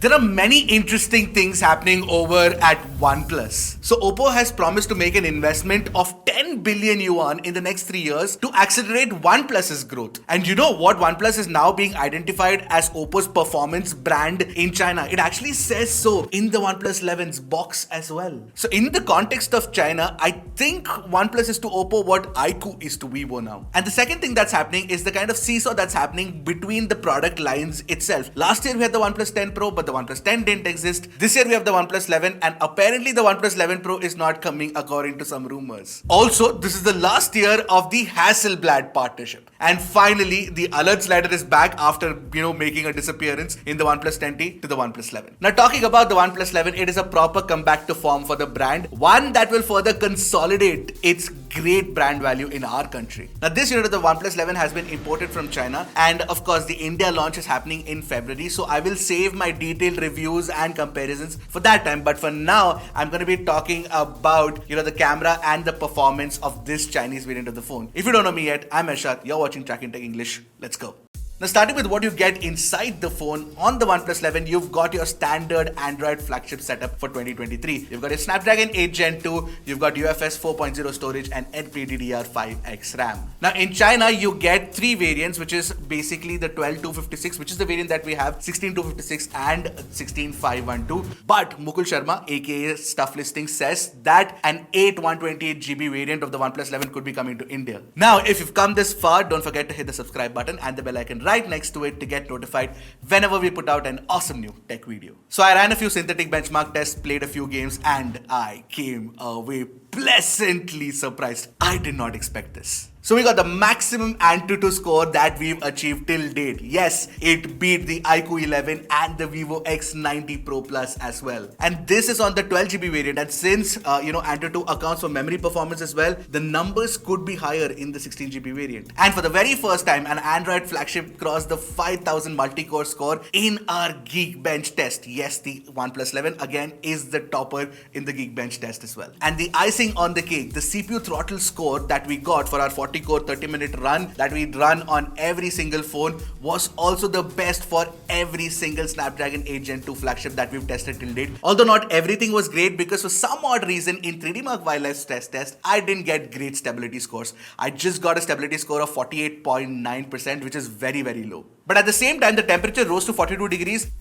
There are many interesting things happening over at OnePlus. So Oppo has promised to make an investment of 10 billion yuan in the next 3 years to accelerate OnePlus's growth. And you know what? OnePlus is now being identified as Oppo's performance brand in China. It actually says so in the OnePlus 11's box as well. So in the context of China, I think OnePlus is to Oppo what iQOO is to Vivo now. And the second thing that's happening is the kind of seesaw that's happening between the product lines itself. Last year we had the OnePlus 10 Pro, but the OnePlus 10 didn't exist. This year we have the OnePlus 11, and apparently the OnePlus 11 Pro is not coming according to some rumors. Also, this is the last year of the Hasselblad partnership. And finally, the alert slider is back after, making a disappearance in the OnePlus 10T to the OnePlus 11. Now, talking about the OnePlus 11, it is a proper comeback to form for the brand, one that will further consolidate its great brand value in our country. Now, this unit of the OnePlus 11 has been imported from China, and of course, the India launch is happening in February. So I will save my detailed reviews and comparisons for that time. But for now, I'm going to be talking about the camera and the performance of this Chinese variant of the phone. If you don't know me yet, I'm Ashad. You're watching Trakin Tech English. Let's go. Now, starting with what you get inside the phone, on the OnePlus 11, you've got your standard Android flagship setup for 2023. You've got your Snapdragon 8 Gen 2, you've got UFS 4.0 storage and LPDDR5X RAM. Now, in China, you get three variants, which is basically the 12256, which is the variant that we have, 16256 and 16512. But Mukul Sharma, aka Stuff Listing, says that an 128GB variant of the OnePlus 11 could be coming to India. Now, if you've come this far, don't forget to hit the subscribe button and the bell icon right next to it to get notified whenever we put out an awesome new tech video. So I ran a few synthetic benchmark tests, played a few games, and I came away pleasantly surprised. I did not expect this. So we got the maximum Antutu score that we've achieved till date. Yes, it beat the iQOO 11 and the Vivo X90 Pro Plus as well. And this is on the 12GB variant. And since, Antutu accounts for memory performance as well, the numbers could be higher in the 16GB variant. And for the very first time, an Android flagship crossed the 5000 multi-core score in our Geekbench test. Yes, the OnePlus 11 again is the topper in the Geekbench test as well. And the icing on the cake, the CPU throttle score that we got for our 40-core 30-minute run that we run on every single phone was also the best for every single Snapdragon 8 Gen 2 flagship that we've tested till date. Although not everything was great, because for some odd reason in 3D Mark Wildlife's test, I didn't get great stability scores. I just got a stability score of 48.9%, which is very, very low. But at the same time, the temperature rose to 42 degrees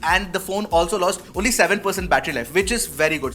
and the phone also lost only 7% battery life, which is very good.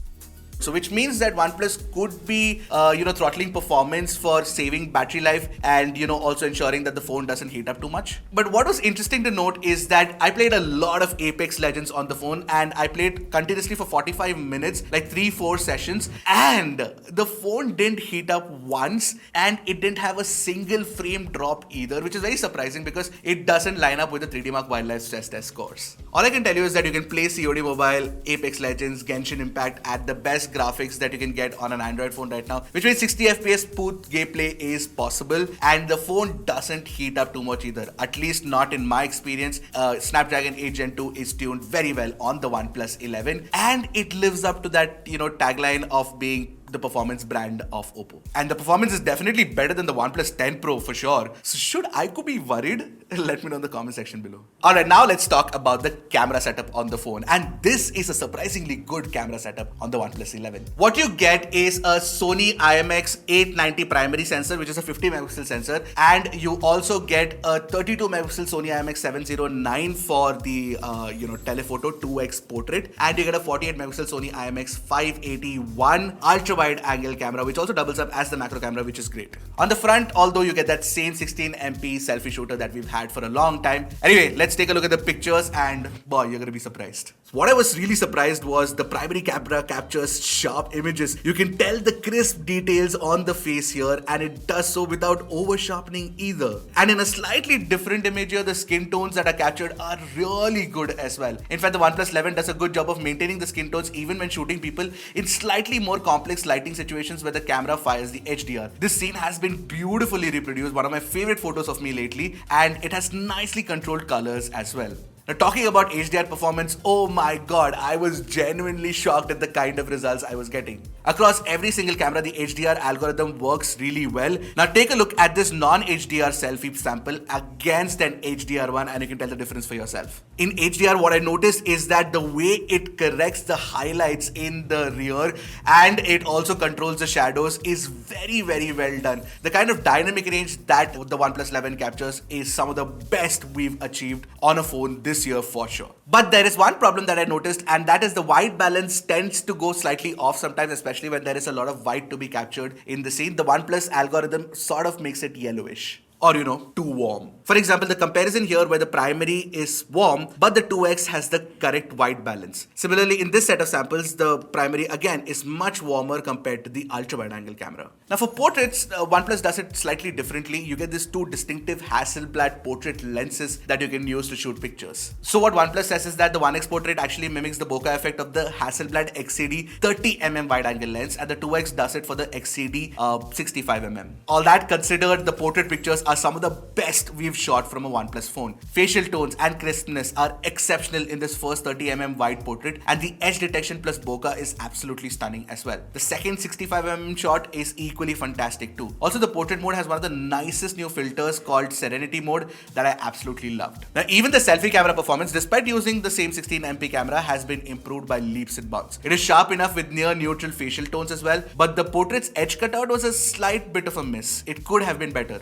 So which means that OnePlus could be, throttling performance for saving battery life and, also ensuring that the phone doesn't heat up too much. But what was interesting to note is that I played a lot of Apex Legends on the phone, and I played continuously for 45 minutes, like 3-4 sessions, and the phone didn't heat up once, and it didn't have a single frame drop either, which is very surprising because it doesn't line up with the 3D Mark Wildlife stress test scores. All I can tell you is that you can play COD Mobile, Apex Legends, Genshin Impact at the best graphics that you can get on an Android phone right now, which means 60 FPS smooth gameplay is possible, and the phone doesn't heat up too much either, at least not in my experience. Snapdragon 8 Gen 2 is tuned very well on the OnePlus 11, and it lives up to that tagline of being the performance brand of Oppo. And the performance is definitely better than the OnePlus 10 Pro for sure. So should iQOO be worried? Let me know in the comment section below. Alright, now let's talk about the camera setup on the phone. And this is a surprisingly good camera setup on the OnePlus 11. What you get is a Sony IMX890 primary sensor, which is a 50 megapixel sensor. And you also get a 32 megapixel Sony IMX709 for the, telephoto 2x portrait. And you get a 48 megapixel Sony IMX581 ultra wide angle camera, which also doubles up as the macro camera, which is great. On the front, although you get that same 16MP selfie shooter that we've had for a long time. Anyway, let's take a look at the pictures, and boy, you're gonna be surprised. What I was really surprised was the primary camera captures sharp images. You can tell the crisp details on the face here, and it does so without over sharpening either. And in a slightly different image here, the skin tones that are captured are really good as well. In fact, the OnePlus 11 does a good job of maintaining the skin tones even when shooting people in slightly more complex lighting situations where the camera fires the HDR. This scene has been beautifully reproduced, one of my favorite photos of me lately, and it has nicely controlled colors as well. Now, talking about HDR performance, oh my god, I was genuinely shocked at the kind of results I was getting. Across every single camera, the HDR algorithm works really well. Now take a look at this non-HDR selfie sample against an HDR one and you can tell the difference for yourself. In HDR, what I noticed is that the way it corrects the highlights in the rear and it also controls the shadows is very well done. The kind of dynamic range that the OnePlus 11 captures is some of the best we've achieved on a phone this year for sure. But there is one problem that I noticed, and that is the white balance tends to go slightly off sometimes, especially when there is a lot of white to be captured in the scene. The OnePlus algorithm sort of makes it yellowish. Or too warm. For example, the comparison here where the primary is warm, but the 2x has the correct white balance. Similarly, in this set of samples, the primary again is much warmer compared to the ultra wide angle camera. Now for portraits, OnePlus does it slightly differently. You get these two distinctive Hasselblad portrait lenses that you can use to shoot pictures. So what OnePlus says is that the 1x portrait actually mimics the bokeh effect of the Hasselblad XCD 30mm wide angle lens, and the 2x does it for the XCD 65mm. All that considered, the portrait pictures are some of the best we've shot from a OnePlus phone. Facial tones and crispness are exceptional in this first 30mm wide portrait, and the edge detection plus bokeh is absolutely stunning as well. The second 65mm shot is equally fantastic too. Also, the portrait mode has one of the nicest new filters called Serenity mode that I absolutely loved. Now, even the selfie camera performance, despite using the same 16MP camera, has been improved by leaps and bounds. It is sharp enough with near neutral facial tones as well, but the portrait's edge cutout was a slight bit of a miss. It could have been better.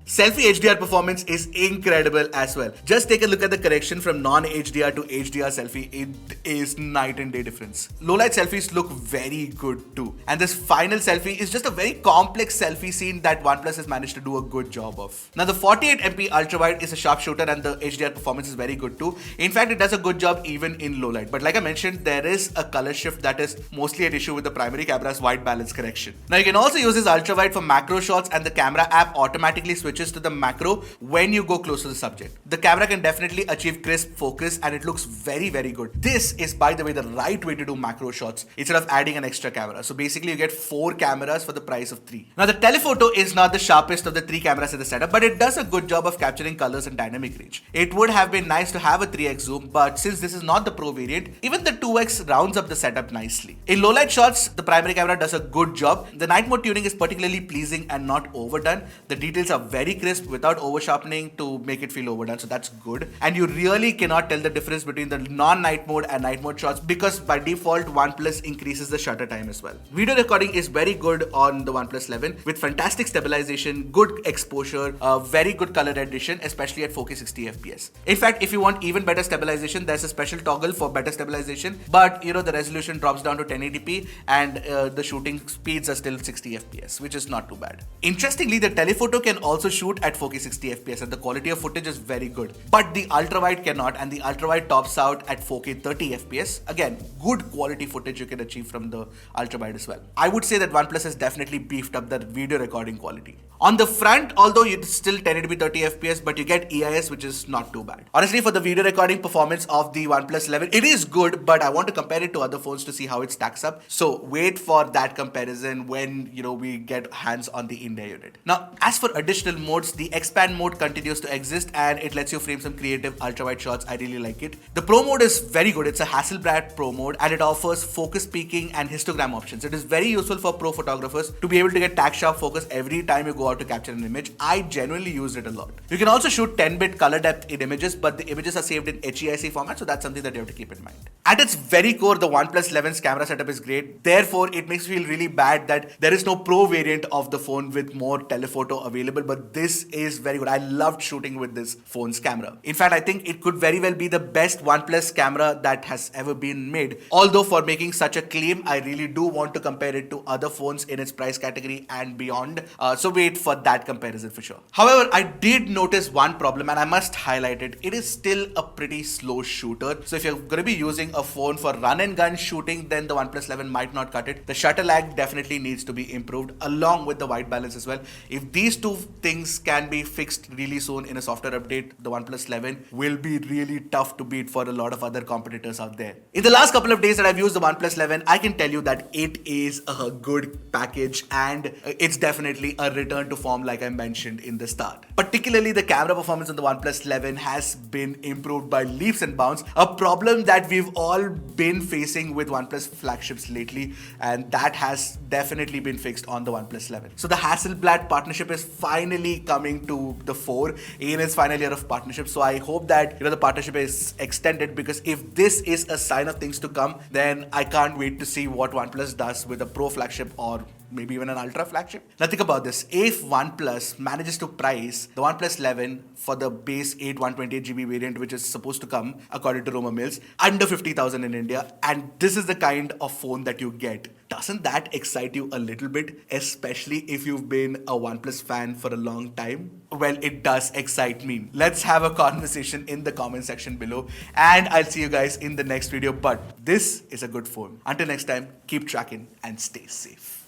Selfie HDR performance is incredible as well. Just take a look at the correction from non-HDR to HDR selfie. It is night and day difference. Low light selfies look very good too. And this final selfie is just a very complex selfie scene that OnePlus has managed to do a good job of. Now the 48MP ultra wide is a sharpshooter and the HDR performance is very good too. In fact, it does a good job even in low light. But like I mentioned, there is a color shift that is mostly at issue with the primary camera's white balance correction. Now you can also use this ultra wide for macro shots, and the camera app automatically switches to the macro when you go close to the subject. The camera can definitely achieve crisp focus and it looks very good. This is, by the way, the right way to do macro shots instead of adding an extra camera. So basically you get 4 cameras for the price of 3. Now the telephoto is not the sharpest of the 3 cameras in the setup, but it does a good job of capturing colors and dynamic range. It would have been nice to have a 3x zoom, but since this is not the Pro variant, even the 2x rounds up the setup nicely. In low light shots, the primary camera does a good job. The night mode tuning is particularly pleasing and not overdone. The details are very crisp without over sharpening to make it feel overdone, so that's good. And you really cannot tell the difference between the non-night mode and night mode shots because by default OnePlus increases the shutter time as well. Video recording is very good on the OnePlus 11 with fantastic stabilization, good exposure, very good color addition, especially at 4K 60fps. In fact, if you want even better stabilization, there's a special toggle for better stabilization, but the resolution drops down to 1080p and the shooting speeds are still 60fps, which is not too bad. Interestingly, the telephoto can also shoot at 4K 60fps and the quality of footage is very good, but the ultra wide cannot, and the ultra wide tops out at 4K 30fps. Again, good quality footage you can achieve from the ultra wide as well. I would say that OnePlus has definitely beefed up the video recording quality. On the front, although it's still 1080p 30fps, but you get EIS, which is not too bad. Honestly, for the video recording performance of the OnePlus 11, it is good, but I want to compare it to other phones to see how it stacks up. So wait for that comparison when we get hands on the India unit. Now, as for additional modes, the expand mode continues to exist and it lets you frame some creative ultra wide shots. I really like it. The Pro mode is very good. It's a Hasselblad Pro mode and it offers focus peaking and histogram options. It is very useful for pro photographers to be able to get tack sharp focus every time you go out to capture an image. I genuinely used it a lot. You can also shoot 10-bit color depth in images, but the images are saved in HEIC format, so that's something that you have to keep in mind. At its very core, the OnePlus 11's camera setup is great. Therefore, it makes me feel really bad that there is no Pro variant of the phone with more telephoto available, but this is very good. I loved shooting with this phone's camera. In fact, I think it could very well be the best OnePlus camera that has ever been made. Although for making such a claim, I really do want to compare it to other phones in its price category and beyond. So wait for that comparison for sure. However, I did notice one problem and I must highlight it. It is still a pretty slow shooter. So if you're going to be using a phone for run and gun shooting, then the OnePlus 11 might not cut it. The shutter lag definitely needs to be improved along with the white balance as well. If these two things can be fixed really soon in a software update, the OnePlus 11 will be really tough to beat for a lot of other competitors out there. In the last couple of days that I've used the OnePlus 11, I can tell you that it is a good package and it's definitely a return to form like I mentioned in the start. Particularly the camera performance on the OnePlus 11 has been improved by leaps and bounds, a problem that we've all been facing with OnePlus flagships lately, and that has definitely been fixed on the OnePlus 11. So the Hasselblad partnership is finally coming to the fore in its final year of partnership. So I hope that the partnership is extended, because if this is a sign of things to come, then I can't wait to see what OnePlus does with a Pro flagship or maybe even an Ultra flagship. Now think about this. If OnePlus manages to price the OnePlus 11 for the base 8 128GB variant, which is supposed to come, according to rumor mills, under 50,000 in India, and this is the kind of phone that you get, doesn't that excite you a little bit? Especially if you've been a OnePlus fan for a long time? Well, it does excite me. Let's have a conversation in the comment section below, and I'll see you guys in the next video. But this is a good phone. Until next time, keep tracking and stay safe.